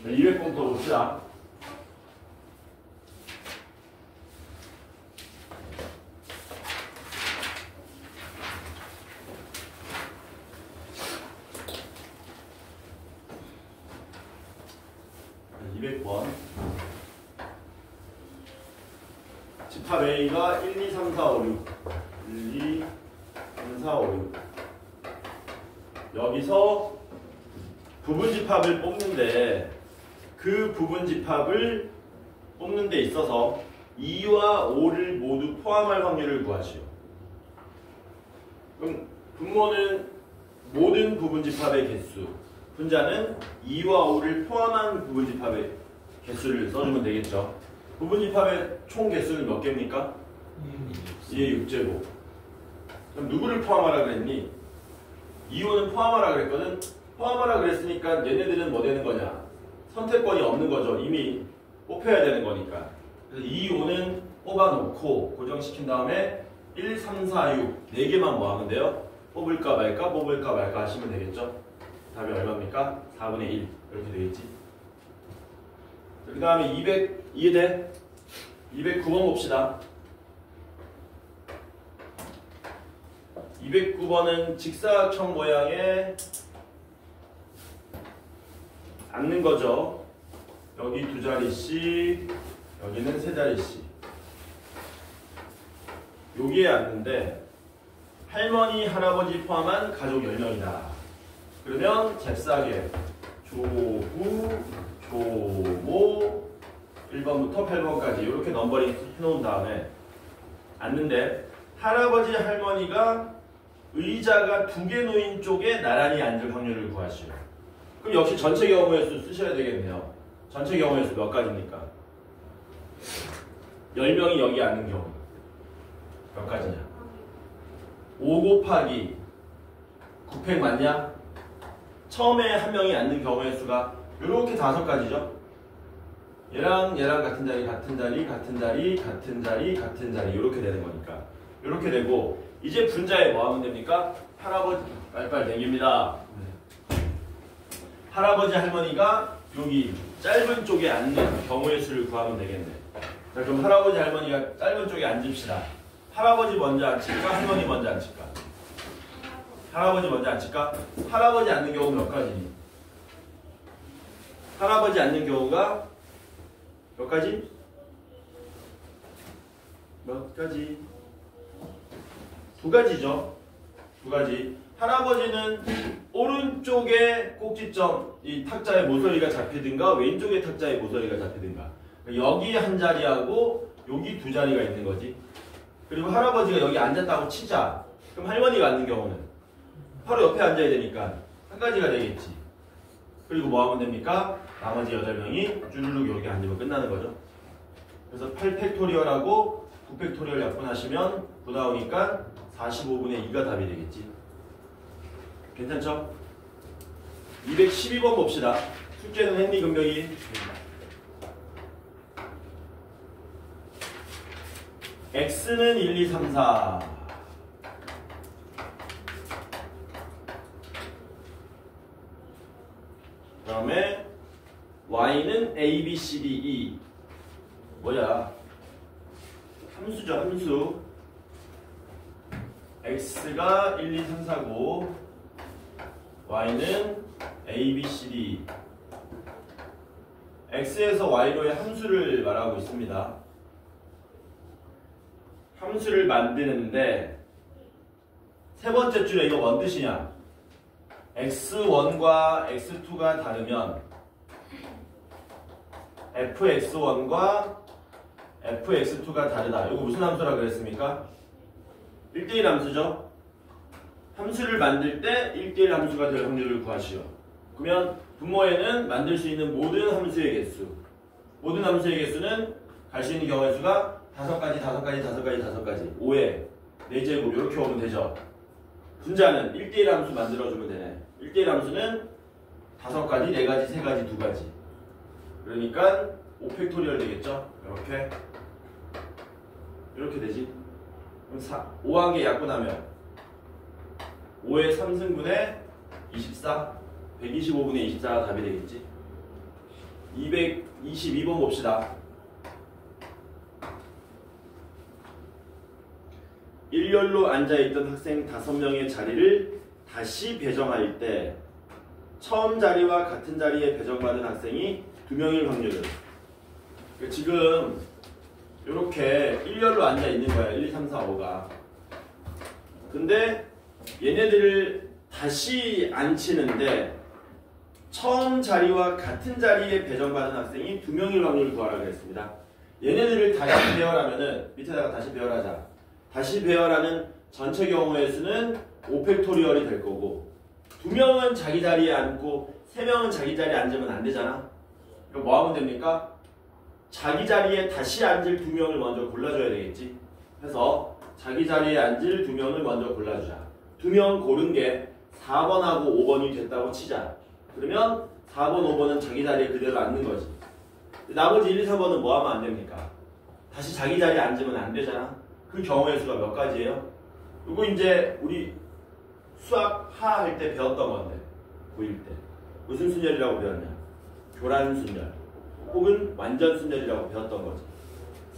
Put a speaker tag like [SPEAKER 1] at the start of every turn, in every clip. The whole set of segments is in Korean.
[SPEAKER 1] 200번부터 봅시다. 집합 A가 1, 2, 3, 4, 5, 6 1, 2, 3, 4, 5, 6 여기서 부분집합을 뽑는데 그 부분집합을 뽑는 데 있어서 2와 5를 모두 포함할 확률을 구하시오. 그럼 분모는 모든 부분집합의 개수, 분자는 2와 5를 포함한 부분집합의 개수를 써주면 되겠죠. 부분집합의 총 개수는 몇 개입니까? 2의 6제곱. 그럼 누구를 포함하라 그랬니? 2, 5는 포함하라 그랬거든? 포함하라 그랬으니까 얘네들은 뭐 되는 거냐? 선택권이 없는 거죠. 이미 뽑혀야 되는 거니까. 그래서 2, 5는 뽑아놓고 고정시킨 다음에 1, 3, 4, 6 4개만 모으면 돼요. 뽑을까 말까 뽑을까 말까 하시면 되겠죠. 답이 얼마입니까? 4분의 1 이렇게 되겠지. 그 다음에 200 이해돼? 209번 봅시다. 209번은 직사각형 모양에 앉는 거죠. 여기 2자리씩, 여기는 3자리씩. 여기에 앉는데 할머니, 할아버지 포함한 가족 10명이다. 그러면 잽싸게 조부, 조모 1번부터 8번까지 이렇게 넘버링 해놓은 다음에 앉는데 할아버지, 할머니가 의자가 2개 놓인 쪽에 나란히 앉을 확률을 구하시오. 그럼 역시 전체 경우의 수 쓰셔야 되겠네요. 전체 경우의 수 몇 가지입니까? 10명이 여기 앉는 경우 몇 가지냐? 5 곱하기 9팩 맞냐? 처음에 한 명이 앉는 경우의 수가 이렇게 5가지죠. 얘랑 같은 자리, 같은 자리, 같은 자리, 같은 자리, 같은 자리 이렇게 되는 거니까 이렇게 되고 이제 분자에 뭐 하면 됩니까? 할아버지, 빨리빨리 내깁니다. 할아버지, 할머니가 여기 짧은 쪽에 앉는 경우의 수를 구하면 되겠네. 자, 그럼 할아버지, 할머니가 짧은 쪽에 앉읍시다. 할아버지 먼저 앉힐까? 할머니 먼저 앉힐까? 할아버지 먼저 앉힐까? 할아버지 앉는 경우 몇 가지니? 할아버지 앉는 경우가 몇 가지? 몇 가지? 2가지죠. 2가지. 할아버지는 오른쪽에 꼭지점, 이 탁자의 모서리가 잡히든가 왼쪽에 탁자의 모서리가 잡히든가 여기 한 자리하고 여기 2자리가 있는 거지. 그리고 할아버지가 여기 앉았다고 치자. 그럼 할머니가 앉는 경우는 바로 옆에 앉아야 되니까 한 가지가 되겠지. 그리고 뭐 하면 됩니까? 나머지 8명이 주르륵 여기 앉으면 끝나는 거죠. 그래서 8팩토리얼하고 9팩토리얼 약분하시면 9 나오니까 45분의 2가 답이 되겠지. 괜찮죠? 212번 봅시다. 숙제는 했니, 금명이? X는 1, 2, 3, 4. 그 다음에 Y는 A, B, C, D, E. 뭐야? 함수죠, 함수. X가 1, 2, 3, 4, 9. Y는 A, B, C, D. X에서 Y로의 함수를 말하고 있습니다. 함수를 만드는데 세 번째 줄에 이거 뭔 뜻이냐? x1과 x2가 다르면 fx1과 fx2가 다르다. 이거 무슨 함수라 그랬습니까? 1대1 함수죠? 함수를 만들 때 1대1 함수가 될 확률을 구하시오. 그러면 분모에는 만들 수 있는 모든 함수의 개수, 모든 함수의 개수는 갈 수 있는 경우의 수가 5가지, 5가지, 5가지, 5가지 5에 4제곱 이렇게 오면 되죠. 분자는 1대1 함수 만들어주면 되네. 1대1 함수는 5가지, 4가지, 3가지, 2가지. 그러니까 5팩토리얼 되겠죠? 이렇게 되지. 그럼 5한 개 약분하면 5의 3승분의 24, 125분의 24가 답이 되겠지. 222번 봅시다. 일렬로 앉아있던 학생 5명의 자리를 다시 배정할 때 처음 자리와 같은 자리에 배정받은 학생이 2명일 확률은, 지금 이렇게 일렬로 앉아있는 거야. 1, 2, 3, 4, 5가. 근데 얘네들을 다시 앉히는데 처음 자리와 같은 자리에 배정받은 학생이 2명일 확률을 구하라고 했습니다. 얘네들을 다시 배열하면은 밑에다가 다시 배열하자. 다시 배열하는 전체 경우의 수는 5팩토리얼이 될 거고 2명은 자기 자리에 앉고 3명은 자기 자리에 앉으면 안 되잖아. 그럼 뭐 하면 됩니까? 자기 자리에 다시 앉을 2명을 먼저 골라줘야 되겠지. 그래서 자기 자리에 앉을 2명을 먼저 골라주자. 2명 고른 게 4번하고 5번이 됐다고 치자. 그러면 4번, 5번은 자기 자리에 그대로 앉는 거지. 나머지 1, 2, 4번은 뭐 하면 안 됩니까? 다시 자기 자리에 앉으면 안 되잖아. 그 경우의 수가 몇 가지예요? 이거 이제 우리 수학 하 할 때 배웠던 건데 고1 때 무슨 순열이라고 배웠냐? 교란 순열 혹은 완전 순열이라고 배웠던 거지.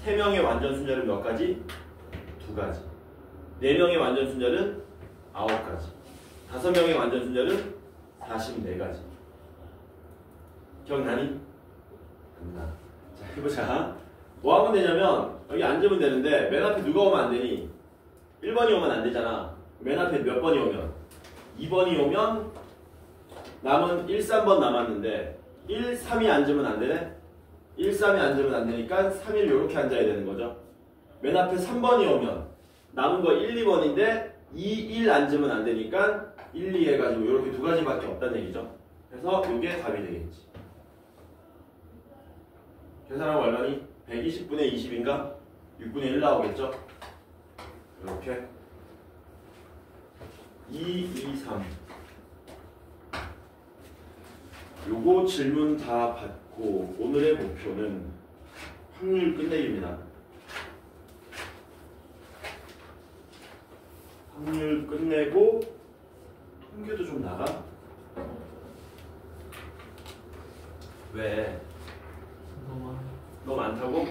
[SPEAKER 1] 3명의 완전 순열은 몇 가지? 2가지. 4명의 완전 순열은 9가지. 5명의 완전 순열은 44가지. 기억나니? 안 나. 자, 해보자. 뭐 하면 되냐면 여기 앉으면 되는데 맨 앞에 누가 오면 안 되니? 1번이 오면 안 되잖아. 맨 앞에 몇 번이 오면? 2번이 오면 남은 1, 3번 남았는데 1, 3이 앉으면 안 되네? 1, 3이 앉으면 안 되니까 3, 1 이렇게 앉아야 되는 거죠. 맨 앞에 3번이 오면 남은 거 1, 2번인데 2, 1 앉으면 안 되니까 1, 2 해가지고 이렇게 2가지밖에 없다는 얘기죠. 그래서 이게 답이 되겠지. 계산하면 얼마니? 120분의 20인가? 6분의 1 나오겠죠? 이렇게 2, 2, 3 요거 질문 다 받고 오늘의 목표는 확률 끝내기입니다. 확률 끝내고 통계도 좀 나가? 왜? 너무 많다고?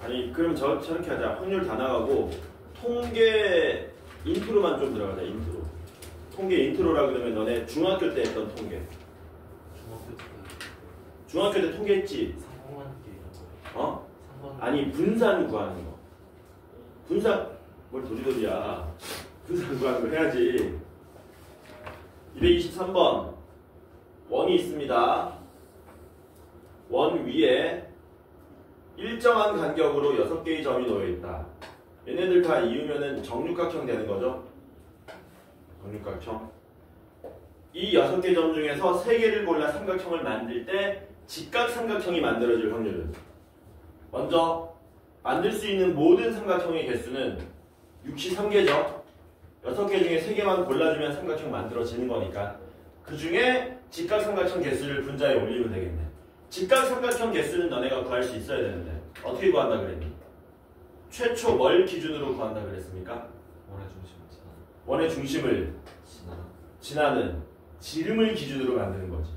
[SPEAKER 1] 아니 그럼 저렇게 하자. 확률 다 나가고 통계 인트로만 좀 들어가자. 인트로. 통계 인트로라 그러면 너네 중학교 때 했던 통계. 중학교 때 통계 했지? 어? 아니 분산 구하는 거. 분산 뭘 도리도리야. 분산 구하는 거 해야지. 223번 원이 있습니다. 원 위에 일정한 간격으로 6개의 점이 놓여있다. 얘네들 다 이으면은 정육각형 되는 거죠. 정육각형. 이 6개 점 중에서 3개를 골라 삼각형을 만들 때 직각삼각형이 만들어질 확률은, 먼저 만들 수 있는 모든 삼각형의 개수는 63개죠. 6개 중에 3개만 골라주면 삼각형 만들어지는 거니까 그 중에 직각삼각형 개수를 분자에 올리면 되겠네. 직각삼각형 개수는 너네가 구할 수 있어야 되는데 어떻게 구한다 그랬니? 최초 뭘 기준으로 구한다 그랬습니까? 원의 중심을 지나는 지름을 기준으로 만드는 거지.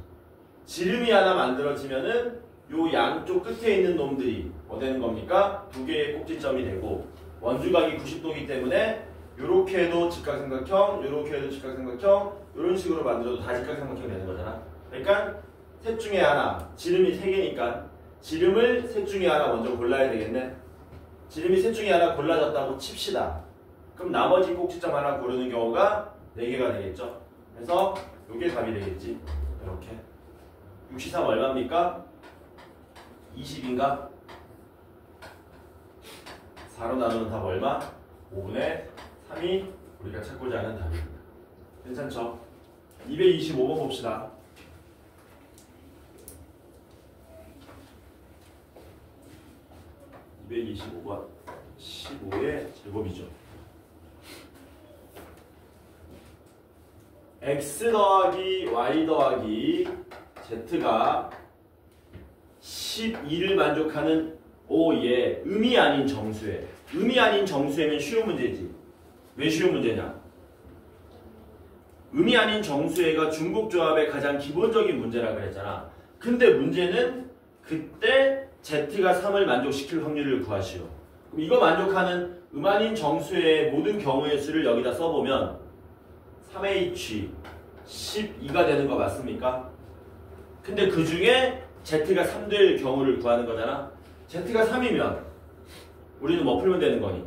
[SPEAKER 1] 지름이 하나 만들어지면은 요 양쪽 끝에 있는 놈들이 뭐 되는 겁니까? 2개의 꼭지점이 되고 원주각이 90도이기 때문에 요렇게 해도 직각삼각형, 요렇게 해도 직각삼각형, 요런 식으로 만들어도 다 직각삼각형이 되는 거잖아. 그러니까 셋 중에 하나, 지름이 3개니까 지름을 셋 중에 하나 먼저 골라야 되겠네. 지름이 셋 중에 하나 골라졌다고 칩시다. 그럼 나머지 꼭지점 하나 고르는 경우가 4개가 되겠죠. 그래서 요게 답이 되겠지. 이렇게 63 얼마입니까? 20인가? 4로 나누는 답 얼마? 5분의 3이 우리가 찾고자 하는 답입니다. 괜찮죠? 225번 봅시다. 225번 15의 제곱이죠. x 더하기 y 더하기 z가 12를 만족하는 오예 음이 아닌 정수에. 음이 아닌 정수에는 쉬운 문제지. 왜 쉬운 문제냐? 음이 아닌 정수에가 중복조합의 가장 기본적인 문제라 그랬잖아. 근데 문제는 그때 Z가 3을 만족시킬 확률을 구하시오. 그럼 이거 만족하는 음아닌 정수의 모든 경우의 수를 여기다 써보면 3H 12가 되는 거 맞습니까? 근데 그 중에 Z가 3 될 경우를 구하는 거잖아. Z가 3이면 우리는 뭐 풀면 되는 거니?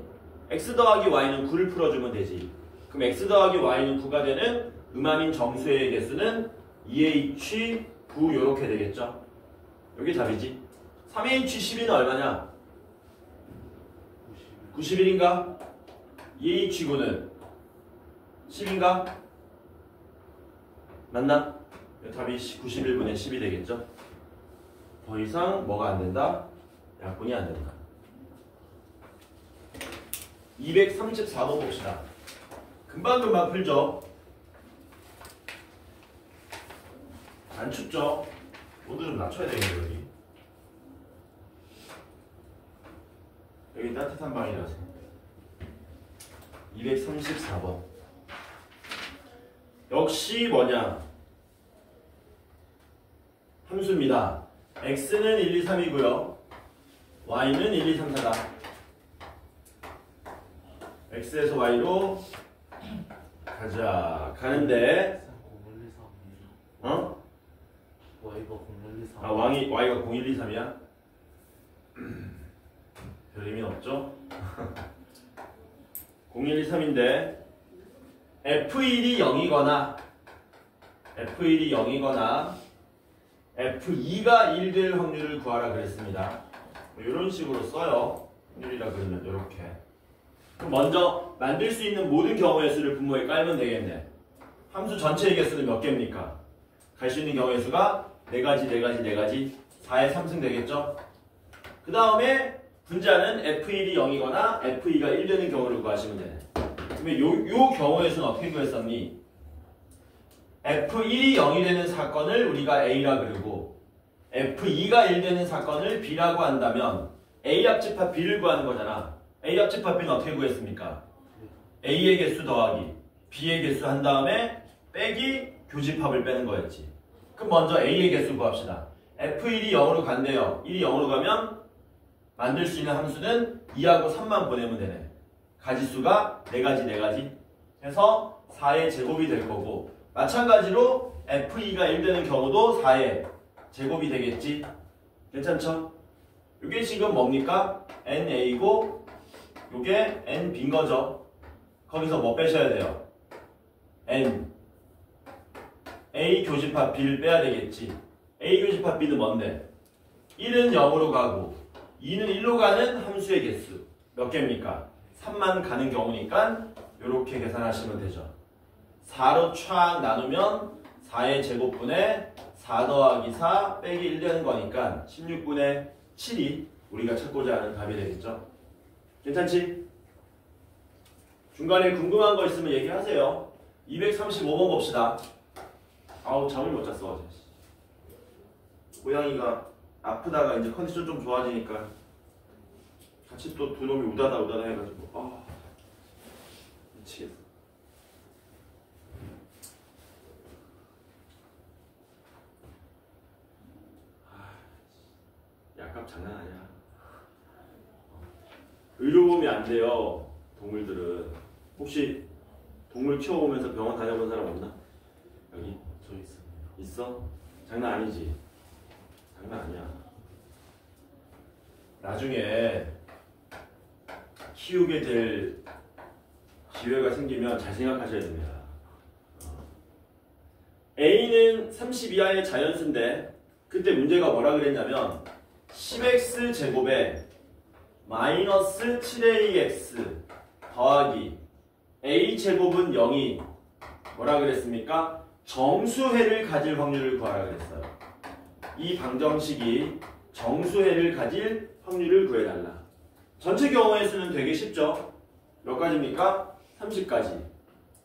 [SPEAKER 1] X 더하기 Y는 9를 풀어주면 되지. 그럼 X 더하기 Y는 9가 되는 음아닌 정수의 개수는 2H9 요렇게 되겠죠? 여기 답이지. 3H12는 얼마냐? 91인가? 2H9는 10인가? 맞나? 답이 91분의 10이 되겠죠? 더 이상 뭐가 안 된다? 약분이 안 된다. 234번 봅시다. 금방금방 풀죠? 안 춥죠? 온도 좀 낮춰야 되겠네요, 여기. 여기 따뜻한 방이라서. 234번. 역시 뭐냐? 함수입니다. x는 1, 2, 3이고요. y는 1, 2, 3, 4다. x에서 y로 가자. 가는데 어?
[SPEAKER 2] y가 0123.
[SPEAKER 1] 아, y가 0123이야? 별 의미는 없죠? 0123인데 F1이 0이거나 F1이 0이거나 F2가 1 될 확률을 구하라 그랬습니다. 이런 식으로 써요. 확률이라 그러면 이렇게. 그럼 먼저 만들 수 있는 모든 경우의 수를 분모에 깔면 되겠네. 함수 전체의 개수는 몇 개입니까? 갈 수 있는 경우의 수가 4가지, 4가지, 4가지 4의 3승 되겠죠? 그 다음에 분자는 F1이 0이거나 F2가 1 되는 경우를 구하시면 되네. 그러면 요 경우의 수는 어떻게 구했었니? F1이 0이 되는 사건을 우리가 A라 그러고 F2가 1 되는 사건을 B라고 한다면 A 합집합 B를 구하는 거잖아. A 합집합 B는 어떻게 구했습니까? A의 개수 더하기 B의 개수 한 다음에 빼기 교집합을 빼는 거였지. 그럼 먼저 A의 개수 구합시다. F1이 0으로 간대요. 1이 0으로 가면 만들 수 있는 함수는 2하고 3만 보내면 되네. 가지수가 4가지, 4가지 해서 4의 제곱이 될 거고 마찬가지로 F2가 1 되는 경우도 4의 제곱이 되겠지. 괜찮죠? 이게 지금 뭡니까? NA고 이게 NB인 거죠. 거기서 뭐 빼셔야 돼요? N A 교집합 B를 빼야 되겠지. A 교집합 B는 뭔데? 1은 0으로 가고 2는 1로 가는 함수의 개수 몇 개입니까? 3만 가는 경우니까 이렇게 계산하시면 되죠. 4로 촥 나누면 4의 제곱분에 4 더하기 4 빼기 1 되는 거니까 16분의 7이 우리가 찾고자 하는 답이 되겠죠. 괜찮지? 중간에 궁금한 거 있으면 얘기하세요. 235번 봅시다. 아우 잠을 못 잤어 어제. 고양이가 아프다가 이제 컨디션 좀 좋아지니까 같이 또 두 놈이 우다다 해가지고 아 미치겠어. 약값 장난 아니야. 의료보험이 안 돼요. 동물들은. 혹시 동물 키워보면서 병원 다녀본 사람 없나? 여기?
[SPEAKER 2] 저 있습니다.
[SPEAKER 1] 있어? 장난 아니지? 장난 아니야. 나중에 키우게 될 기회가 생기면 잘 생각하셔야 됩니다. A는 30 이하의 자연수인데 그때 문제가 뭐라 그랬냐면 10x 제곱에 마이너스 7ax 더하기 a 제곱은 0이 뭐라 그랬습니까? 정수해를 가질 확률을 구하라 그랬어요. 이 방정식이 정수해를 가질 확률을 구해달라. 전체 경우의 수는 되게 쉽죠? 몇 가지입니까? 30가지.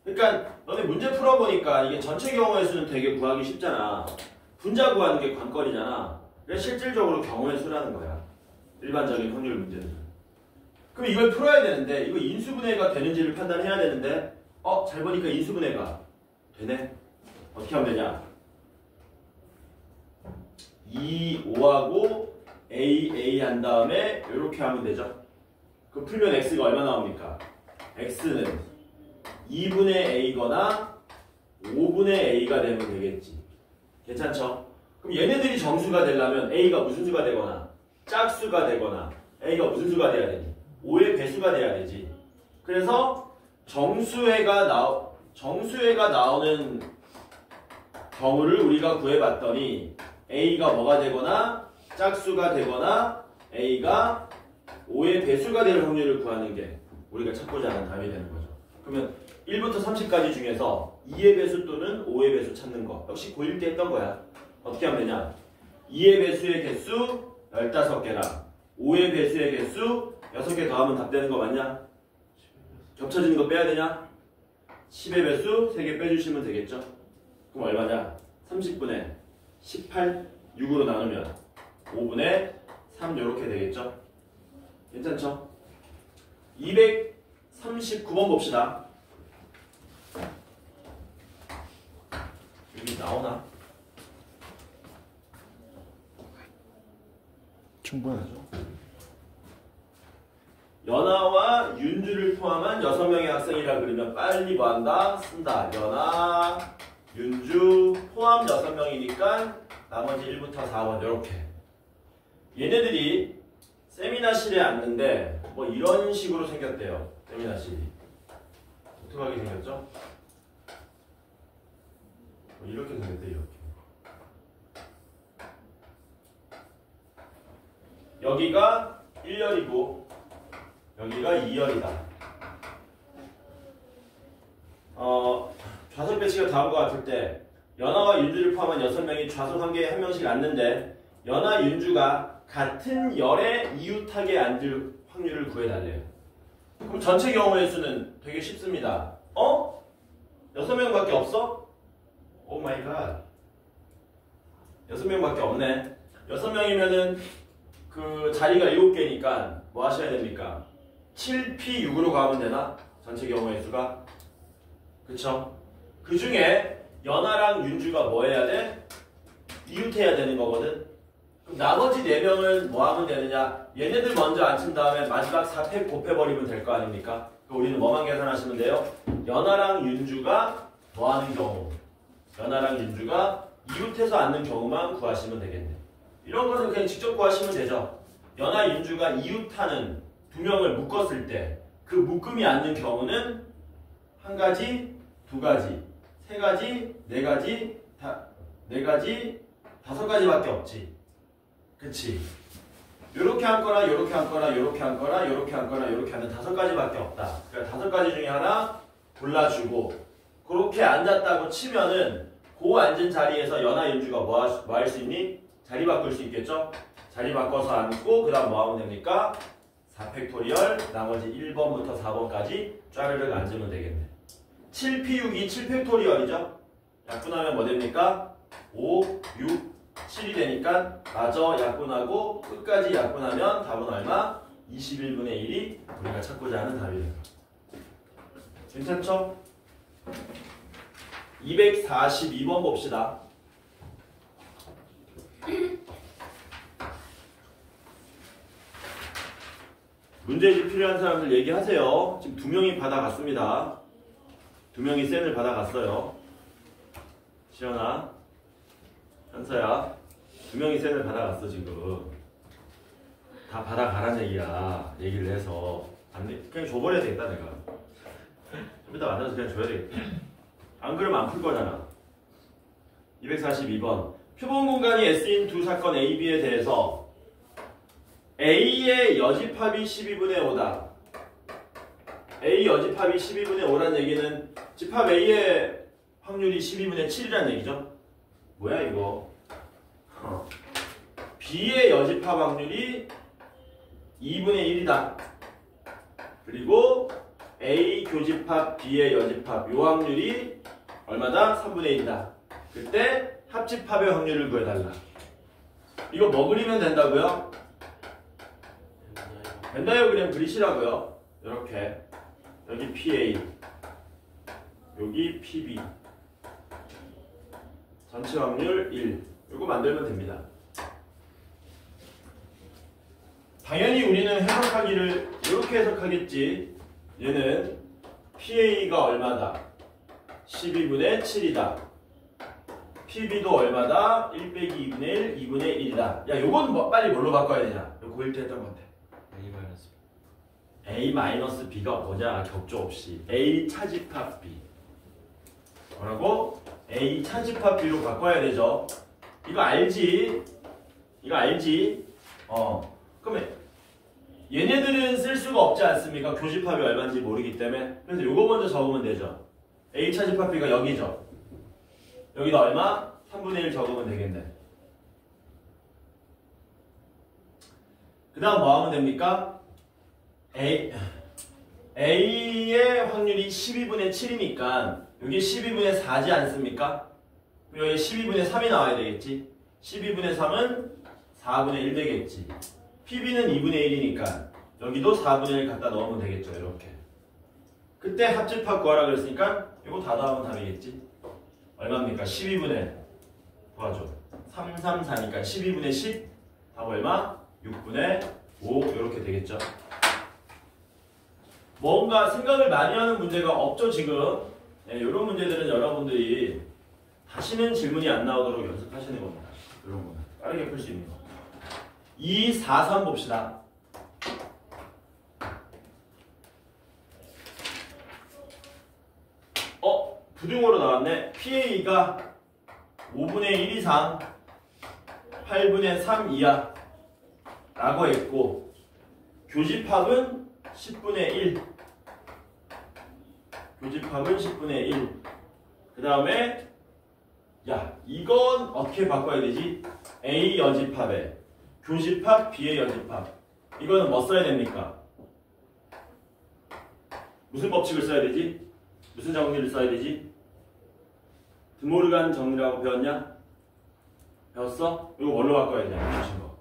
[SPEAKER 1] 그러니까 너네 문제 풀어보니까 이게 전체 경우의 수는 되게 구하기 쉽잖아. 분자 구하는 게 관건이잖아. 그래서 실질적으로 경우의 수라는 거야. 일반적인 확률 문제는. 그럼 이걸 풀어야 되는데 이거 인수분해가 되는지를 판단해야 되는데 잘 보니까 인수분해가 되네. 어떻게 하면 되냐? 2, 5하고 A 한 다음에 이렇게 하면 되죠. 그럼 풀면 x가 얼마 나옵니까? x는 2분의 a거나 5분의 a가 되면 되겠지. 괜찮죠? 그럼 얘네들이 정수가 되려면 a가 무슨 수가 되거나 짝수가 되거나 a가 무슨 수가 돼야 되니? 5의 배수가 돼야 되지. 그래서 정수회가 나오는 경우를 우리가 구해봤더니 a가 뭐가 되거나 짝수가 되거나 a가 5의 배수가 될 확률을 구하는 게 우리가 찾고자 하는 답이 되는 거죠. 그러면 1부터 30까지 중에서 2의 배수 또는 5의 배수 찾는 거 역시 고1 때 했던 거야. 어떻게 하면 되냐? 2의 배수의 개수 15개랑 5의 배수의 개수 6개 더하면 답 되는 거 맞냐? 겹쳐지는 거 빼야 되냐? 10의 배수 3개 빼주시면 되겠죠? 그럼 얼마냐? 30분의 18, 6으로 나누면 5분의 3 이렇게 되겠죠? 괜찮죠? 239번 봅시다. 여기 나오나?
[SPEAKER 3] 충분하죠.
[SPEAKER 1] 연하와 윤주를 포함한 6명의 학생이라 그러면 빨리 뭐한다? 쓴다. 연하, 윤주 포함 6명이니까 나머지 1부터 4번 이렇게. 얘네들이 세미나실에 앉는데 뭐 이런 식으로 생겼대요. 세미나실이. 독특하게 생겼죠? 뭐 이렇게 생겼대 이렇게. 여기가 1열이고 여기가 2열이다. 좌석 배치가 다음과 같을 때 연하와 윤주를 포함한 6명이 좌석 한 개에 한 명씩 앉는데 연하, 윤주가 같은 열에 이웃하게 앉을 확률을 구해달래요. 그럼 전체 경우의 수는 되게 쉽습니다. 6명밖에 없어? 오 마이 갓. 6명밖에 없네. 6명이면은 그 자리가 7개니까 뭐 하셔야 됩니까? 7p6으로 가면 되나? 전체 경우의 수가. 그쵸? 그 중에 연하랑 윤주가 뭐 해야 돼? 이웃해야 되는 거거든. 그럼 나머지 4명은 뭐 하면 되느냐? 얘네들 먼저 앉힌 다음에 마지막 4팩 곱해버리면 될 거 아닙니까? 그럼 우리는 뭐만 계산하시면 돼요? 연하랑 윤주가 뭐 하는 경우? 연하랑 윤주가 이웃해서 앉는 경우만 구하시면 되겠네. 이런 것은 그냥 직접 구하시면 되죠. 연하, 윤주가 이웃하는 2명을 묶었을 때 그 묶음이 앉는 경우는 1가지, 2가지, 3가지, 4가지, 4가지, 5가지밖에 없지. 그치? 요렇게 한 거나 요렇게 한 거나 요렇게 한 거나 요렇게 한 거나 요렇게 하는 5가지밖에 없다. 그러니까 5가지 중에 하나 골라주고 그렇게 앉았다고 치면은 그 앉은 자리에서 연하, 윤주가 뭐 할 수 있니? 자리 바꿀 수 있겠죠? 자리 바꿔서 앉고 그 다음 뭐 하면 됩니까? 4팩토리얼 나머지 1번부터 4번까지 쫘르륵 앉으면 되겠네. 7p6이 7팩토리얼이죠? 약분하면 뭐 됩니까? 5, 6, 7이 되니까 마저 약분하고 끝까지 약분하면 답은 얼마? 21분의 1이 우리가 찾고자 하는 답이에요. 괜찮죠? 242번 봅시다. 문제집 필요한 사람들 얘기하세요. 지금 2명이 받아갔습니다. 2명이 센을 받아갔어요. 시연아, 현서야, 2명이 센을 받아갔어 지금. 다 받아가란 얘기야. 얘기를 해서 안 돼. 그냥 줘버려야 되겠다 내가. 좀 이따 만나서 그냥 줘야 되겠다. 안 그러면 안 풀 거잖아. 242번. 표본 공간이 S인 두 사건 A, B에 대해서 A의 여집합이 12분의 5다. A 여집합이 12분의 5란 얘기는 집합 A의 확률이 12분의 7이란 얘기죠. 뭐야 이거. B의 여집합 확률이 2분의 1이다. 그리고 A 교집합 B의 여집합 요 확률이 얼마다? 3분의 1이다. 그때 합집합의 확률을 구해달라. 이거 뭐 그리면 된다고요? 벤다이어그램 그리시라고요. 이렇게 여기 PA 여기 PB 전체 확률 1 이거 만들면 됩니다. 당연히 우리는 해석하기를 이렇게 해석하겠지. 얘는 PA가 얼마다? 12분의 7이다. PB도 얼마다? 1 빼기 2분의 1, 2분의 1이다. 야, 요건 뭐 빨리 뭘로 바꿔야 되냐? 이거 고1 때 했던 것 같아. A-B가 뭐냐? 격조 없이. A 차집합 B. 뭐라고? A 차집합 B로 바꿔야 되죠. 이거 알지? 이거 알지? 그러면 얘네들은 쓸 수가 없지 않습니까? 교집합이 얼마인지 모르기 때문에. 그래서 요거 먼저 적으면 되죠. A 차집합 B가 여기죠. 여기다 얼마? 3분의 1 적으면 되겠네. 그 다음 뭐 하면 됩니까? A의 확률이 12분의 7이니까 여기 12분의 4지 않습니까? 여기 12분의 3이 나와야 되겠지. 12분의 3은 4분의 1 되겠지. PB는 2분의 1이니까 여기도 4분의 1 갖다 넣으면 되겠죠. 이렇게. 그때 합집합 구하라 그랬으니까 이거 다 더하면 답이겠지. 얼마입니까? 12분의 구하죠. 3, 3, 4니까 12분의 10 답 얼마? 6분의 5 이렇게 되겠죠. 뭔가 생각을 많이 하는 문제가 없죠 지금. 네, 이런 문제들은 여러분들이 다시는 질문이 안 나오도록 연습하시는 겁니다. 이런 거는 빠르게 풀 수 있는 거. 2, 4, 3 봅시다. 부등호로 나왔네. PA가 5분의 1 이상 8분의 3 이하 라고 했고 교집합은 10분의 1. 교집합은 10분의 1. 그 다음에 야 이건 어떻게 바꿔야 되지? A 여집합에 교집합 B의 여집합. 이거는 뭐 써야 됩니까? 무슨 법칙을 써야 되지? 무슨 정리를 써야 되지? 드모르간 정리라고 배웠냐? 배웠어? 이거 뭘로 바꿔야 되냐? 주신 거.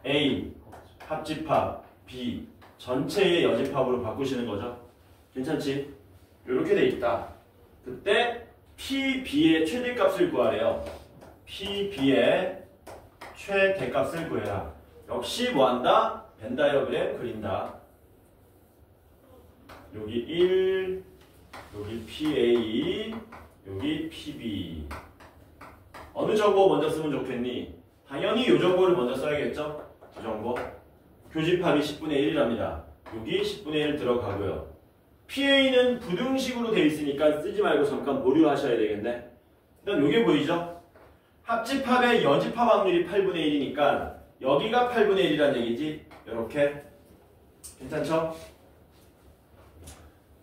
[SPEAKER 1] A 합집합 B 전체의 여집합으로 바꾸시는 거죠. 괜찮지? 이렇게 돼 있다. 그때 PB의 최대값을 구하래요. PB의 최대값을 구해라. 역시 뭐한다? 벤 다이어그램 그린다. 여기 1, 여기 PA, 여기 PB. 어느 정보 먼저 쓰면 좋겠니? 당연히 이 정보를 먼저 써야겠죠? 이 정보. 교집합이 10분의 1이랍니다. 여기 10분의 1 들어가고요. PA는 부등식으로 되어 있으니까 쓰지 말고 잠깐 보류하셔야 되겠네. 일단 이게 보이죠? 합집합의 여집합 확률이 8분의 1이니까 여기가 8분의 1이란 얘기지. 이렇게. 괜찮죠?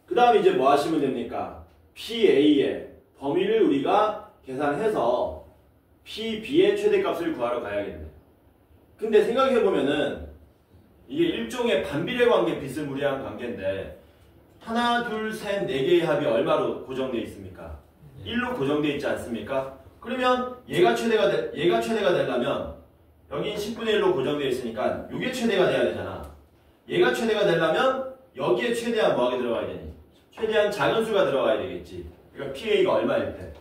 [SPEAKER 1] 그 다음 이제 뭐 하시면 됩니까? PA의 범위를 우리가 계산해서 PB의 최대값을 구하러 가야겠네. 근데 생각해보면은 이게 일종의 반비례 관계 비스무리한 관계인데 하나, 둘, 셋, 네 개의 합이 얼마로 고정되어 있습니까? 1로 고정되어 있지 않습니까? 그러면 얘가 최대가 되려면 여긴 10분의 1로 고정되어 있으니까 이게 최대가 돼야 되잖아. 얘가 최대가 되려면 여기에 최대한 뭐하게 들어가야 되니? 최대한 작은 수가 들어가야 되겠지. 그러니까 PA가 얼마일 때?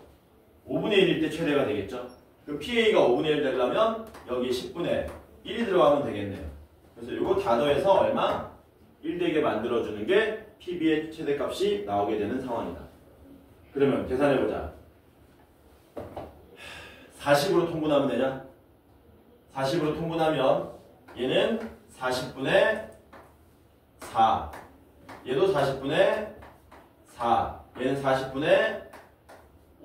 [SPEAKER 1] 5분의 1일 때 최대가 되겠죠? 그럼 PA가 5분의 1 되려면 여기 10분의 1이 들어가면 되겠네요. 그래서 이거 다 더해서 얼마? 1 되게 만들어주는 게 PB의 최대값이 나오게 되는 상황이다. 그러면 계산해보자. 40으로 통분하면 되냐? 40으로 통분하면 얘는 40분의 4. 얘도 40분의 4. 얘는 40분의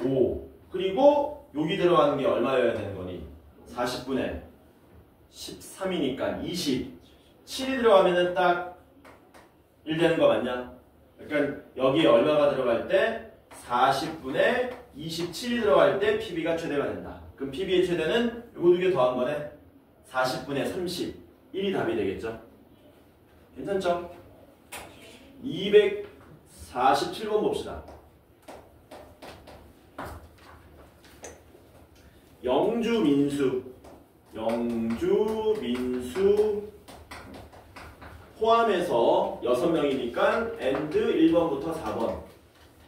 [SPEAKER 1] 5. 그리고 여기 들어가는 게 얼마여야 되는 거니? 40분의 13이니까 20. 7이 들어가면은 딱 1 되는 거 맞냐? 그러니까 여기에 얼마가 들어갈 때 40분의 27이 들어갈 때 PB가 최대가 된다. 그럼 PB의 최대는 요거 두 개 더한 거네. 40분의 31이 답이 되겠죠? 괜찮죠? 247번 봅시다. 영주 민수 포함해서 6명이니까 and 1번부터 4번.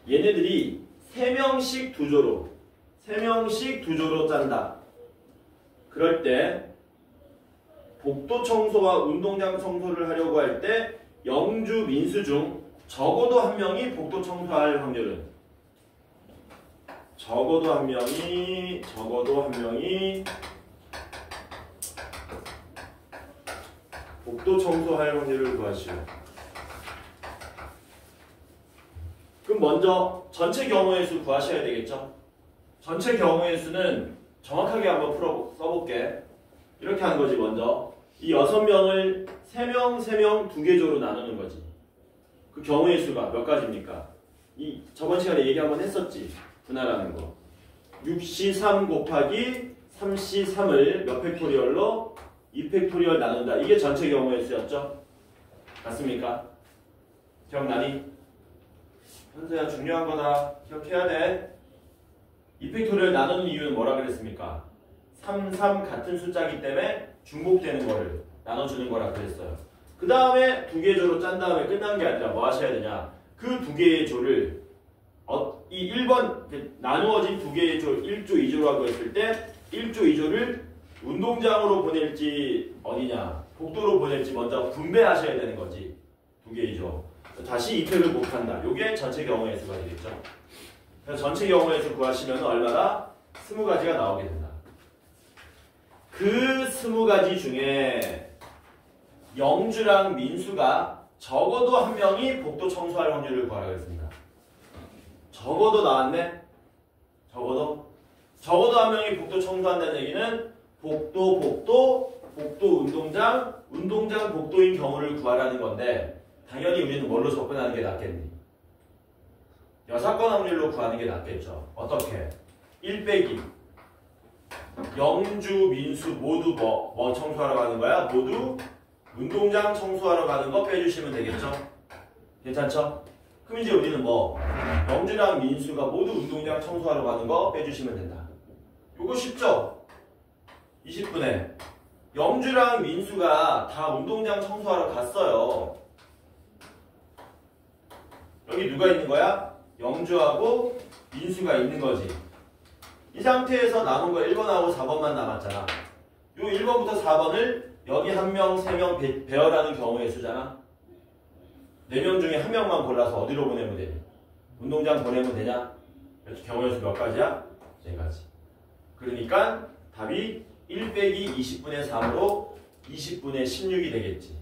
[SPEAKER 1] 얘네들이 3명씩 두 조로 짠다. 그럴 때 복도 청소와 운동장 청소를 하려고 할 때 영주, 민수 중 적어도 한 명이 복도 청소할 확률은 적어도 한 명이 복도 청소할 확률을 구하시오. 그럼 먼저 전체 경우의 수 구하셔야 되겠죠? 전체 경우의 수는 정확하게 한번 써볼게. 이렇게 하는 거지. 먼저 이 6명을 3명, 3명, 2개 조로 나누는 거지. 그 경우의 수가 몇 가지입니까? 저번 시간에 얘기 한번 했었지. 분할하는 거. 6C3 곱하기 3C3을 몇 팩토리얼로? 2팩토리얼 나눈다. 이게 전체 경우의 수였죠? 맞습니까? 기억나니? 현서야 중요한 거다. 기억해야 돼. 2팩토리얼 나누는 이유는 뭐라 그랬습니까? 3, 3 같은 숫자이기 때문에 중복되는 거를 나눠주는 거라 그랬어요. 그 다음에 2개 조로 짠 다음에 끝난 게 아니라 뭐 하셔야 되냐? 그 2개의 조를 이 1번 나누어진 2개의 조 1조, 2조라고 했을 때 1조, 2조를 운동장으로 보낼지 어디냐? 복도로 보낼지 먼저 분배하셔야 되는 거지. 2개의 조. 다시 2팩을 곱한다. 이게 전체 경우의 수가 되겠죠. 그래서 전체 경우의 수 구하시면 얼마나? 20가지가 나오게 된다. 그 20가지 중에 영주랑 민수가 적어도 한 명이 복도 청소할 확률을 구하라고 했습니다. 적어도 나왔네? 적어도 한 명이 복도 청소한다는 얘기는 복도, 운동장, 복도인 경우를 구하라는 건데 당연히 우리는 뭘로 접근하는 게 낫겠니? 여사건 확률로 구하는 게 낫겠죠. 어떻게? 1 빼기 영주, 민수 모두 뭐 청소하러 가는 거야? 모두 운동장 청소하러 가는 거 빼주시면 되겠죠? 괜찮죠? 그럼 이제 우리는 뭐 영주랑 민수가 모두 운동장 청소하러 가는 거 빼주시면 된다. 요거 쉽죠? 20분에 영주랑 민수가 다 운동장 청소하러 갔어요. 여기 누가 있는 거야? 영주하고 민수가 있는 거지. 이 상태에서 남은 거 1번하고 4번만 남았잖아. 요 1번부터 4번을 여기 1명, 3명 배열하는 경우의 수잖아. 4명 중에 1명만 골라서 어디로 보내면 되니? 운동장 보내면 되냐? 그래서 경우의 수 몇 가지야? 4가지. 그러니까 답이 1 빼기 20분의 3으로 20분의 16이 되겠지.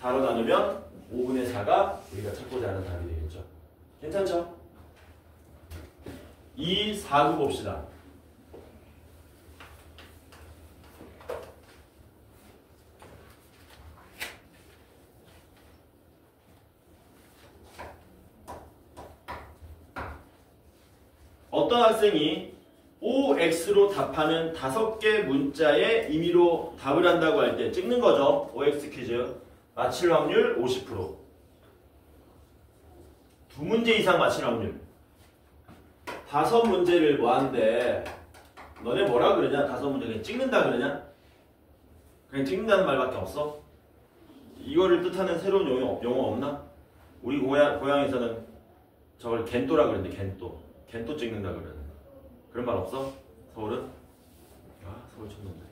[SPEAKER 1] 4로 나누면 5분의 4가 우리가 찾고자 하는 답이 되겠죠. 괜찮죠? 2, 4구 봅시다. 어떤 학생이 OX로 답하는 5개 문자의 임의로 답을 한다고 할 때 찍는 거죠. OX 퀴즈. 맞힐 확률 50%. 2문제 이상 맞힐 확률. 5문제를 뭐 하는데 너네 뭐라 그러냐? 5문제 그냥 찍는다 그러냐? 그냥 찍는다는 말밖에 없어? 이거를 뜻하는 새로운 용어 없나? 우리 고향에서는 저걸 겐또라 그러는데 겐또 찍는다 그러는데 그런 말 없어? 서울은? 아 서울 쳤는데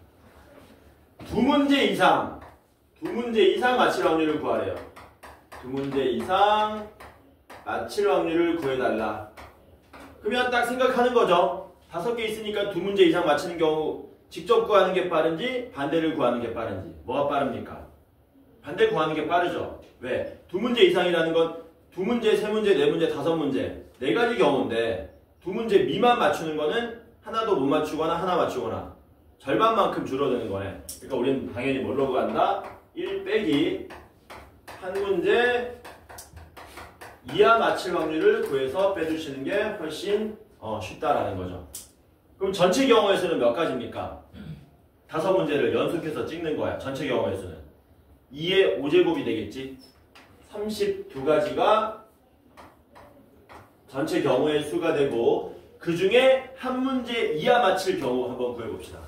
[SPEAKER 1] 2문제 이상 맞힐 확률을 구하래요. 2문제 이상 맞힐 확률을 구해달라. 그러면 딱 생각하는 거죠. 5개 있으니까 2문제 이상 맞히는 경우 직접 구하는 게 빠른지 반대를 구하는 게 빠른지 뭐가 빠릅니까? 반대 구하는 게 빠르죠. 왜? 2문제 이상이라는 건 2문제, 3문제, 4문제, 5문제 4가지 경우인데 2문제 미만 맞추는 거는 하나도 못 맞추거나 하나 맞추거나 절반만큼 줄어드는 거네. 그러니까 우리는 당연히 뭘로 구한다? 1 빼기 한 문제 이하 맞힐 확률을 구해서 빼주시는 게 훨씬 쉽다라는 거죠. 그럼 전체 경우의 수는 몇 가지입니까? 5문제를 연속해서 찍는 거야. 전체 경우의 수는 2의 5제곱이 되겠지. 32가지가 전체 경우의 수가 되고 그 중에 한 문제 이하 맞힐 경우 한번 구해봅시다.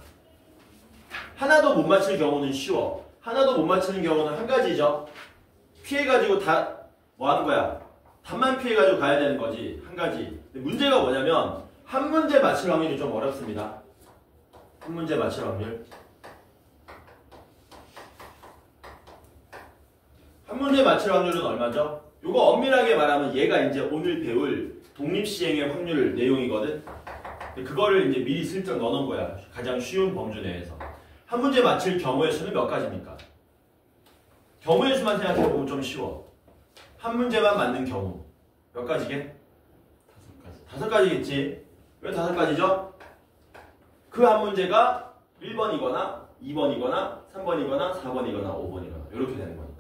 [SPEAKER 1] 하나도 못 맞힐 경우는 쉬워. 하나도 못 맞히는 경우는 한 가지죠. 피해가지고 다 뭐 하는 거야? 답만 피해가지고 가야 되는 거지. 한 가지. 근데 문제가 뭐냐면 한 문제 맞힐 확률이 좀 어렵습니다. 한 문제 맞힐 확률. 문제 맞출 확률은 얼마죠? 요거 엄밀하게 말하면 얘가 이제 오늘 배울 독립시행의 확률 내용이거든. 그거를 이제 미리 슬쩍 넣어놓은 거야. 가장 쉬운 범주 내에서. 한 문제 맞힐 경우의 수는 몇 가지입니까? 경우의 수만 생각해보면 좀 쉬워. 한 문제만 맞는 경우. 몇 가지게?
[SPEAKER 2] 5가지.
[SPEAKER 1] 5가지겠지. 왜 5가지죠? 그 한 문제가 1번이거나 2번이거나 3번이거나 4번이거나 5번이거나 이렇게 되는 거니까.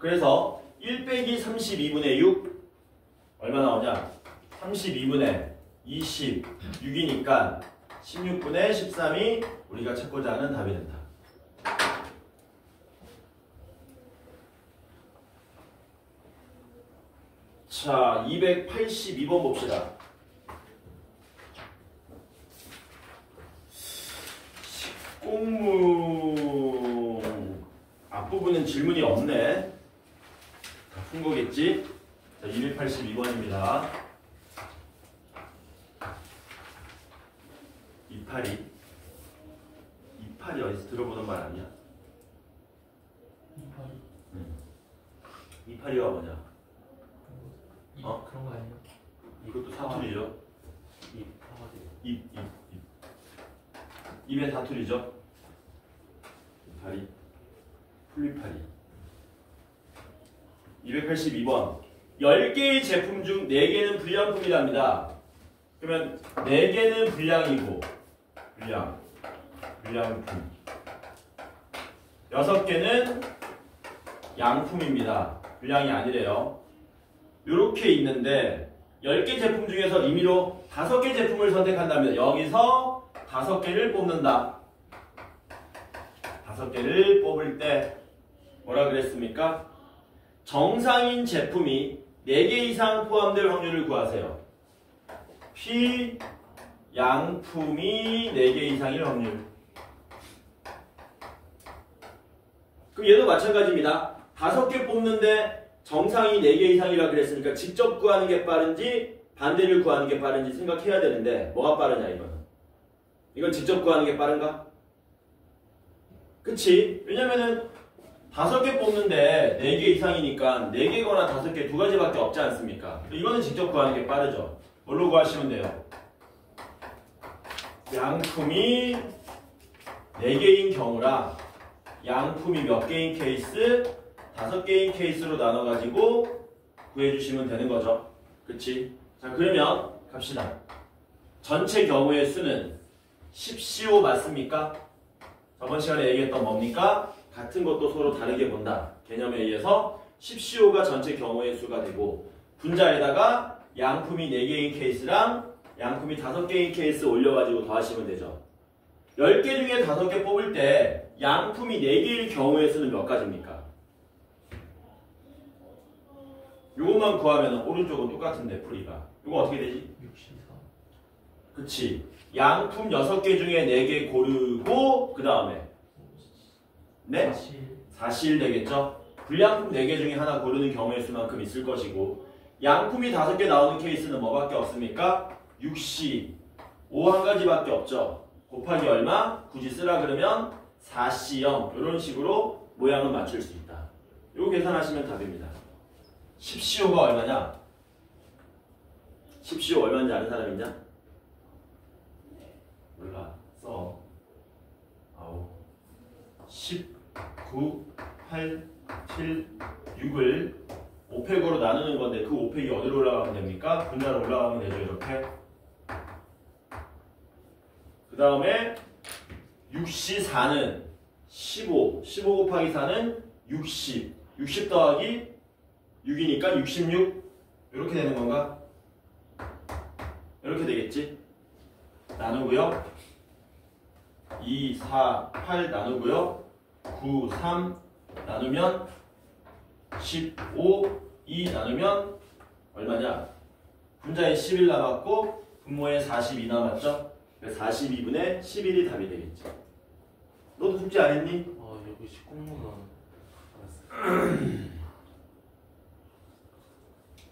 [SPEAKER 1] 그래서 1 빼기 32분의 6 얼마 나오냐? 32분의 26이니까 16분의 13이 우리가 찾고자 하는 답이 된다. 자, 282번 봅시다. 공무 앞부분은 질문이 없네. 다 푼 거겠지? 자, 282번입니다. 282 어디서 들어보는 말 아니야? 282가 뭐냐? 어?
[SPEAKER 2] 그런 거 아니에요?
[SPEAKER 1] 이것도 사투리죠? 입. 입에 사투리죠? 다리. 풀리파리. 282번. 10개의 제품 중 4개는 불량품이랍니다. 그러면 4개는 불량이고, 불량품. 6개는 양품입니다. 불량이 아니래요. 요렇게 있는데 10개 제품 중에서 임의로 5개 제품을 선택한다면 여기서 5개를 뽑는다. 5개를 뽑을 때 뭐라 그랬습니까? 정상인 제품이 4개 이상 포함될 확률을 구하세요. P 양품이 4개 이상일 확률. 그럼 얘도 마찬가지입니다. 5개 뽑는데 정상이 4개 이상이라 그랬으니까 직접 구하는 게 빠른지 반대를 구하는 게 빠른지 생각해야 되는데 뭐가 빠르냐 이거는. 이건 직접 구하는 게 빠른가? 그치? 왜냐면은 5개 뽑는데 4개 이상이니까 4개거나 5개 2가지밖에 없지 않습니까? 이거는 직접 구하는 게 빠르죠. 뭘로 구하시면 돼요? 양품이 4개인 경우라 양품이 몇 개인 케이스? 5개인 케이스로 나눠가지고 구해주시면 되는 거죠. 그치? 자, 그러면 갑시다. 전체 경우의 수는 10CO 맞습니까? 저번 시간에 얘기했던 뭡니까? 같은 것도 서로 다르게 본다. 개념에 의해서 10CO가 전체 경우의 수가 되고 분자에다가 양품이 4개인 케이스랑 양품이 5개인 케이스 올려가지고 더하시면 되죠. 10개 중에 5개 뽑을 때 양품이 4개일 경우의 수는 몇 가지입니까? 요것만 구하면 오른쪽은 똑같은데 풀이가. 요거 어떻게 되지?
[SPEAKER 2] 64.
[SPEAKER 1] 그치. 양품 6개 중에 4개 고르고 그 다음에 네? 사실 되겠죠? 불량품 4개 중에 하나 고르는 경우의 수만큼 있을 것이고 양품이 5개 나오는 케이스는 뭐밖에 없습니까? 6C 5 한 가지밖에 없죠. 곱하기 얼마? 굳이 쓰라 그러면 4C0 이런 식으로 모양을 맞출 수 있다. 요거 계산하시면 답입니다. 10CO가 얼마냐? 10CO 얼마인지 아는 사람 있냐? 몰라. 써. 19, 8, 7, 6을 5팩으로 나누는 건데 그 5팩이 어디로 올라가면 됩니까? 분자로 올라가면 되죠. 이렇게. 그 다음에 6C4는 15. 15 곱하기 4는 60. 60 더하기 6이니까 66. 이렇게 되는 건가? 이렇게 되겠지? 나누고요. 2, 4, 8 나누고요. 9, 3 나누면 15, 2 나누면 얼마냐? 분자에 11 남았고 분모에 42 남았죠? 그래서 42분의 11이 답이 되겠지. 너도 숙제 안 했니?
[SPEAKER 2] 여기 19문은 알았어요.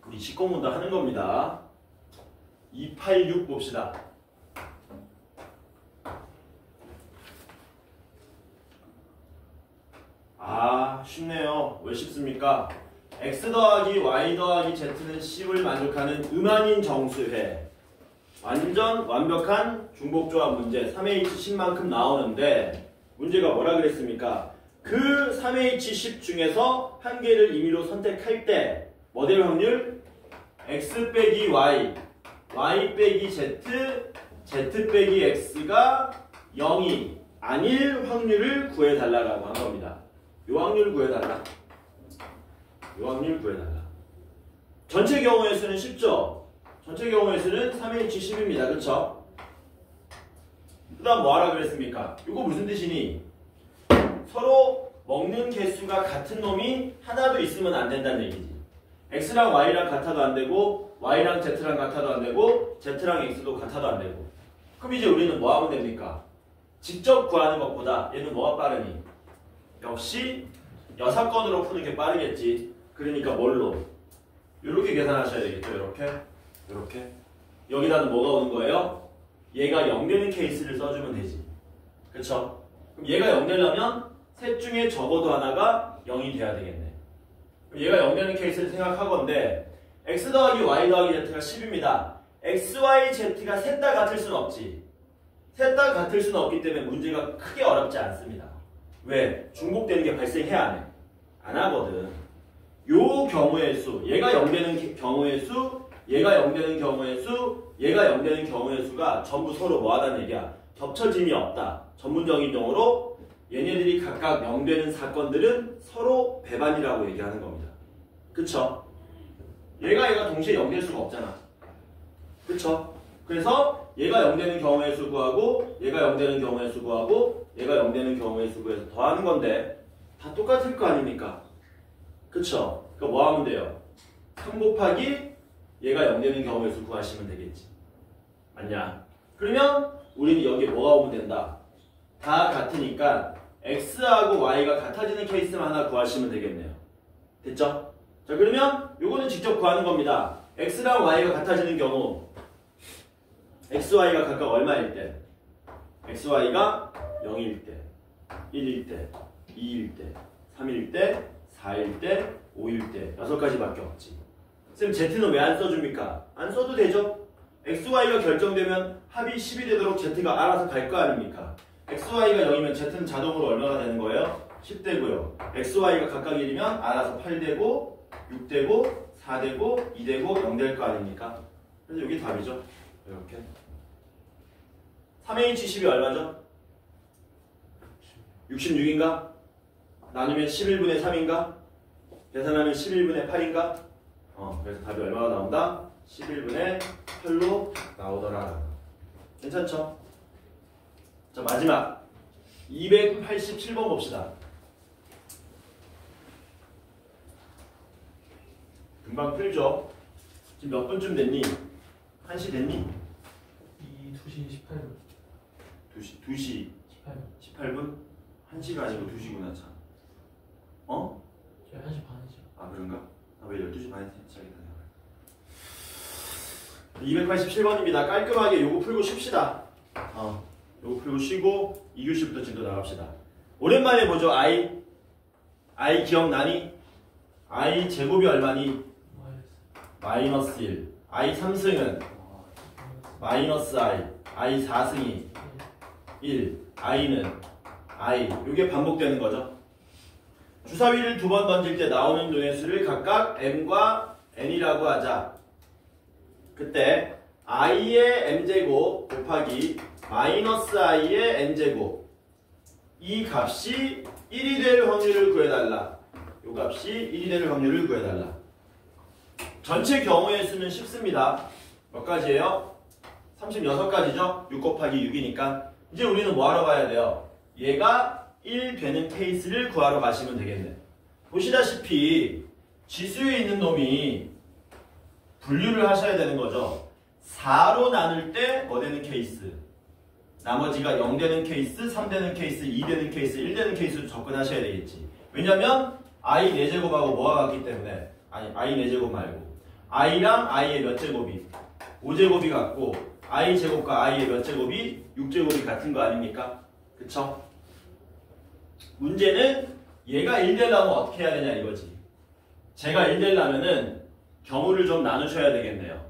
[SPEAKER 1] 우리 식공문도 하는 겁니다. 286 봅시다. 아, 쉽네요. 왜 쉽습니까? x 더하기 y 더하기 z는 10을 만족하는 음한인 정수해. 완전 완벽한 중복조합 문제 3H10만큼 나오는데 문제가 뭐라 그랬습니까? 그 3H10 중에서 한 개를 임의로 선택할 때 뭐 될 확률? x 빼기 y, y 빼기 z, z 빼기 x가 0이 아닐 확률을 구해달라고 한 겁니다. 요 확률 구해달라. 요 확률 구해달라. 전체 경우의 수는 쉽죠? 전체 경우의 수는 3H10입니다. 그쵸? 그 다음 뭐 하라 그랬습니까? 이거 무슨 뜻이니? 서로 먹는 개수가 같은 놈이 하나도 있으면 안 된다는 얘기지. x랑 y랑 같아도 안 되고 y랑 z랑 같아도 안 되고 z랑 x도 같아도 안 되고. 그럼 이제 우리는 뭐 하면 됩니까? 직접 구하는 것보다 얘는 뭐가 빠르니? 역시 여사건으로 푸는 게 빠르겠지. 그러니까 뭘로? 이렇게 계산하셔야 되겠죠. 이렇게. 여기다는 뭐가 오는 거예요? 얘가 0 되는 케이스를 써주면 되지. 그쵸? 그럼 얘가 0 되려면 셋 중에 적어도 하나가 0이 돼야 되겠네. 그럼 얘가 0 되는 케이스를 생각하건대 x 더하기 y 더하기 z가 10입니다. x, y, z가 셋 다 같을 수는 없지. 셋 다 같을 수는 없기 때문에 문제가 크게 어렵지 않습니다. 왜? 중복되는 게 발생해야 안 해? 안 하거든. 요 경우의 수, 얘가 0 되는 경우의 수, 얘가 0 되는 경우의 수, 얘가 0 되는 경우의 수가 전부 서로 뭐 하다는 얘기야? 겹쳐짐이 없다. 전문적인 용어로 얘네들이 각각 0 되는 사건들은 서로 배반이라고 얘기하는 겁니다. 그쵸? 얘가 동시에 0 될 수가 없잖아. 그쵸? 그래서 얘가 0 되는 경우의 수 구하고 얘가 0 되는 경우의 수 구하고 얘가 0 되는 경우의 수 구해서 더하는 건데 다 똑같을 거 아닙니까? 그쵸? 그러니까 뭐 하면 돼요? 3 곱하기 얘가 0 되는 경우의 수 구하시면 되겠지. 맞냐? 그러면 우리는 여기에 뭐가 오면 된다? 다 같으니까 x하고 y가 같아지는 케이스만 하나 구하시면 되겠네요. 됐죠? 자, 그러면 요거는 직접 구하는 겁니다. x랑 y가 같아지는 경우 x, y가 각각 얼마일 때? x, y가 0일 때, 1일 때, 2일 때, 3일 때, 4일 때, 5일 때 6가지밖에 없지. 쌤 z는 왜 안 써줍니까? 안 써도 되죠? x, y가 결정되면 합이 10이 되도록 z가 알아서 갈 거 아닙니까? x, y가 0이면 z는 자동으로 얼마가 되는 거예요? 10되고요. x, y가 각각 1이면 알아서 8되고 6되고 4되고 2되고 0 될 거 아닙니까? 그래서 여기 답이죠. 이렇게 3H10이 얼마죠? 66인가? 나누면 11분의 3인가? 계산하면 11분의 8인가? 그래서 답이 얼마가 나온다? 11분의 8로 나오더라. 괜찮죠? 자, 마지막 287번 봅시다. 금방 풀죠? 지금 몇 분쯤 됐니? 1시 됐니?
[SPEAKER 2] 2시 18분.
[SPEAKER 1] 2시 18분? 1시가 아니고 2시구나 참.
[SPEAKER 2] 저희 1시 반이죠.
[SPEAKER 1] 아, 그런가? 왜 12시 반에 시작했다냐. 287번입니다. 깔끔하게 요거 풀고 쉽시다. 요거 풀고 쉬고 2교시부터 진도 나갑시다. 오랜만에 보죠. I 기억나니? I 제곱이 얼마니? 마이너스 1. I 3승은 마이너스 I 4승이 1. I는 I. 요게 반복되는 거죠. 주사위를 2번 던질 때 나오는 눈의 수를 각각 M과 N이라고 하자. 그때 I의 M제곱 곱하기 마이너스 I의 N제곱, 이 값이 1이 될 확률을 구해달라. 요 값이 1이 될 확률을 구해달라. 전체 경우의 수는 쉽습니다. 몇 가지예요? 36가지죠? 6 곱하기 6이니까. 이제 우리는 뭐 하러 가야 돼요? 얘가 1 되는 케이스를 구하러 가시면 되겠네. 보시다시피 지수에 있는 놈이 분류를 하셔야 되는 거죠. 4로 나눌 때 뭐 되는 케이스? 나머지가 0 되는 케이스, 3 되는 케이스, 2 되는 케이스, 1 되는 케이스로 접근하셔야 되겠지. 왜냐면 I 4제곱하고 뭐가 같기 때문에. 아니, I 4제곱 말고 I랑 I의 몇 제곱이? 5제곱이 같고 I 제곱과 I의 몇 제곱이? 6제곱이 같은 거 아닙니까? 그쵸? 문제는 얘가 1 되려면 어떻게 해야 되냐 이거지. 제가 1 되려면은 경우를 좀 나누셔야 되겠네요.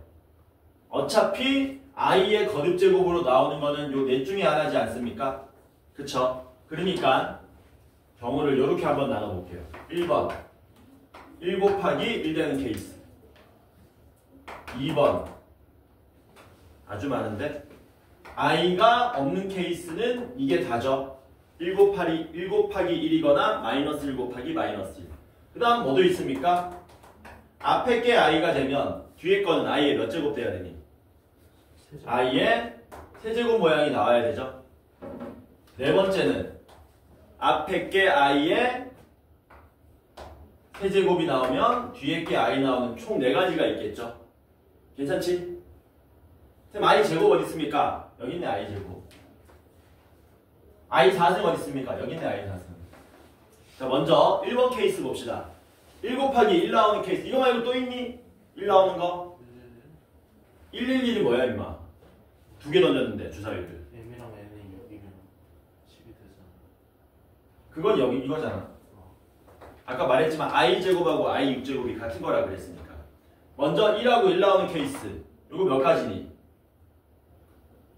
[SPEAKER 1] 어차피 i의 거듭제곱으로 나오는 거는 요 넷 중에 하나지 않습니까? 그쵸? 그러니까 경우를 이렇게 한번 나눠볼게요. 1번 1 곱하기 1 되는 케이스. 2번 아주 많은데 i가 없는 케이스는 이게 다죠. 1 곱하기 1이거나 마이너스 1 곱하기 마이너스 1. 그 다음 뭐도 있습니까? 앞에 게 i가 되면 뒤에 거는 i의 몇 제곱 돼야 되니? i의 세제곱 모양이 나와야 되죠. 네 번째는 앞에 게 i의 세제곱이 나오면 뒤에 게 i 나오는 총 4가지가 있겠죠. 괜찮지? 쌤 i 제곱 어디 있습니까? 여기 있네 i 제곱. i 4승 어디 있습니까? 여기 있네 i 4승. 자 먼저 1번 케이스 봅시다. 1 곱하기 1 나오는 케이스. 이거 말고 또 있니? 1 나오는 거? 111이 뭐야 임마? 2개 던졌는데 주사위를.
[SPEAKER 2] M이랑 N이 여기면 10이 되잖아.
[SPEAKER 1] 그건 여기 이거잖아. 아까 말했지만 i 제곱하고 i 6제곱이 같은 거라 그랬으니까. 먼저 1하고 1 나오는 케이스. 이거 몇 가지니?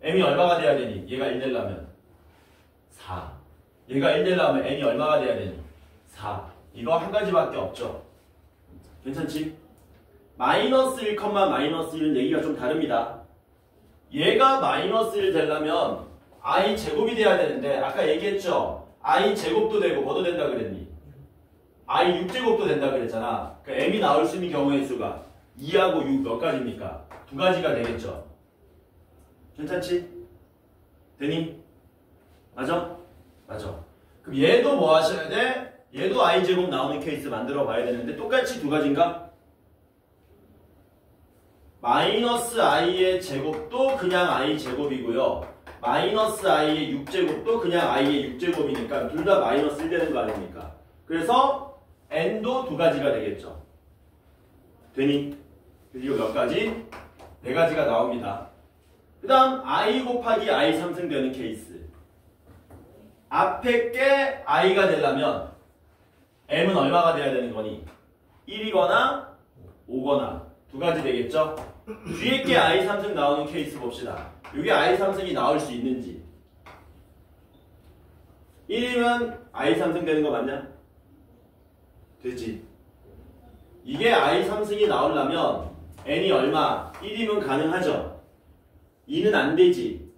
[SPEAKER 1] m이 얼마가 돼야 되니? 얘가 1 되려면 4. 얘가 1 되려면 n이 얼마가 돼야 되니? 4. 이거 한 가지밖에 없죠. 괜찮지? 마이너스 1, 마이너스 1은 얘기가 좀 다릅니다. 얘가 마이너스 1 되려면 i 제곱이 돼야 되는데 아까 얘기했죠? i 제곱도 되고 뭐도 된다 그랬니? i 6제곱도 된다 그랬잖아. 그러니까 m이 나올 수 있는 경우의 수가 2하고 6 몇 가지입니까? 2가지가 되겠죠. 괜찮지? 되니? 맞아? 맞아. 그럼 얘도 뭐 하셔야 돼? 얘도 i제곱 나오는 케이스 만들어 봐야 되는데 똑같이 2가지인가? 마이너스 i의 제곱도 그냥 i제곱이고요. 마이너스 i의 6제곱도 그냥 i의 6제곱이니까 둘 다 마이너스 1 되는 거 아닙니까? 그래서 n도 2가지가 되겠죠. 되니? 이거 몇 가지? 4가지가 나옵니다. 그 다음 i 곱하기 i 3승 되는 케이스. 앞에 게 i가 되려면 m은 얼마가 돼야 되는 거니? 1이거나 5거나 2가지 되겠죠? 뒤에 게 i 3승 나오는 케이스 봅시다. 이게 i 3승이 나올 수 있는지. 1이면 i 3승 되는 거 맞냐? 되지. 이게 i 3승이 나오려면 n이 얼마? 1이면 가능하죠. 2는 안 되지.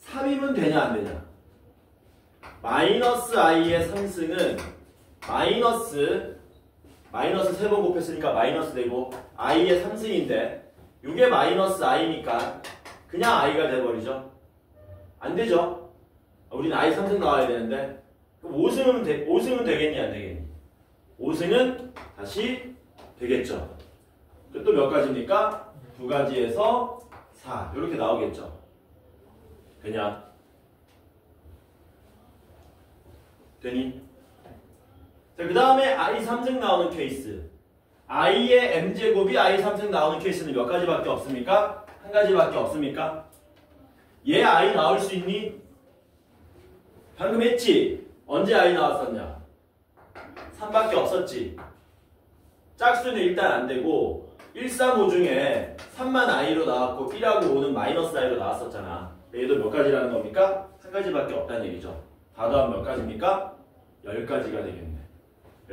[SPEAKER 1] 3이면 되냐 안 되냐? 마이너스 i의 3승은 마이너스 3번 곱했으니까 마이너스 되고 i의 3승인데 이게 마이너스 i니까 그냥 i가 돼버리죠. 안 되죠. 우린 i 3승 나와야 되는데 그럼 5승은 되겠니 안 되겠니? 5승은 다시 되겠죠. 또 몇 가지입니까? 2가지에서 4 이렇게 나오겠죠. 그냥 되니? 자, 그 다음에 i 3승 나오는 케이스. i의 m제곱이 i 3승 나오는 케이스는 몇 가지밖에 없습니까? 한 가지밖에 없습니까? 얘 i 나올 수 있니? 방금 했지? 언제 i 나왔었냐? 3밖에 없었지. 짝수는 일단 안 되고 1, 3, 5 중에 3만 i로 나왔고 1하고 5는 마이너스 i로 나왔었잖아. 얘도 몇 가지라는 겁니까? 한 가지밖에 없다는 얘기죠. 다 더하면 몇 가지입니까? 10가지가 되겠네.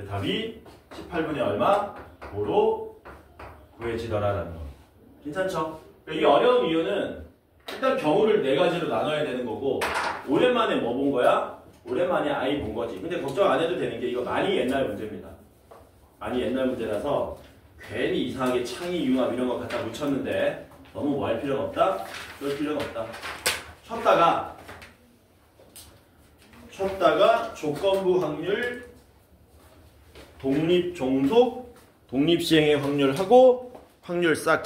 [SPEAKER 1] 답이 18분의 얼마? 5로 구해지더라라는 거. 괜찮죠? 이게 어려운 이유는 일단 경우를 4가지로 나눠야 되는 거고 오랜만에 뭐 본 거야? 오랜만에 i 본 거지. 근데 걱정 안 해도 되는 게 이거 많이 옛날 문제입니다. 많이 옛날 문제라서 괜히 이상하게 창의, 융합 이런 거 갖다 묻혔는데 너무 뭐 할 필요는 없다? 그럴 필요는 없다. 쳤다가 조건부 확률, 독립 종속, 독립시행의 확률하고 확률 싹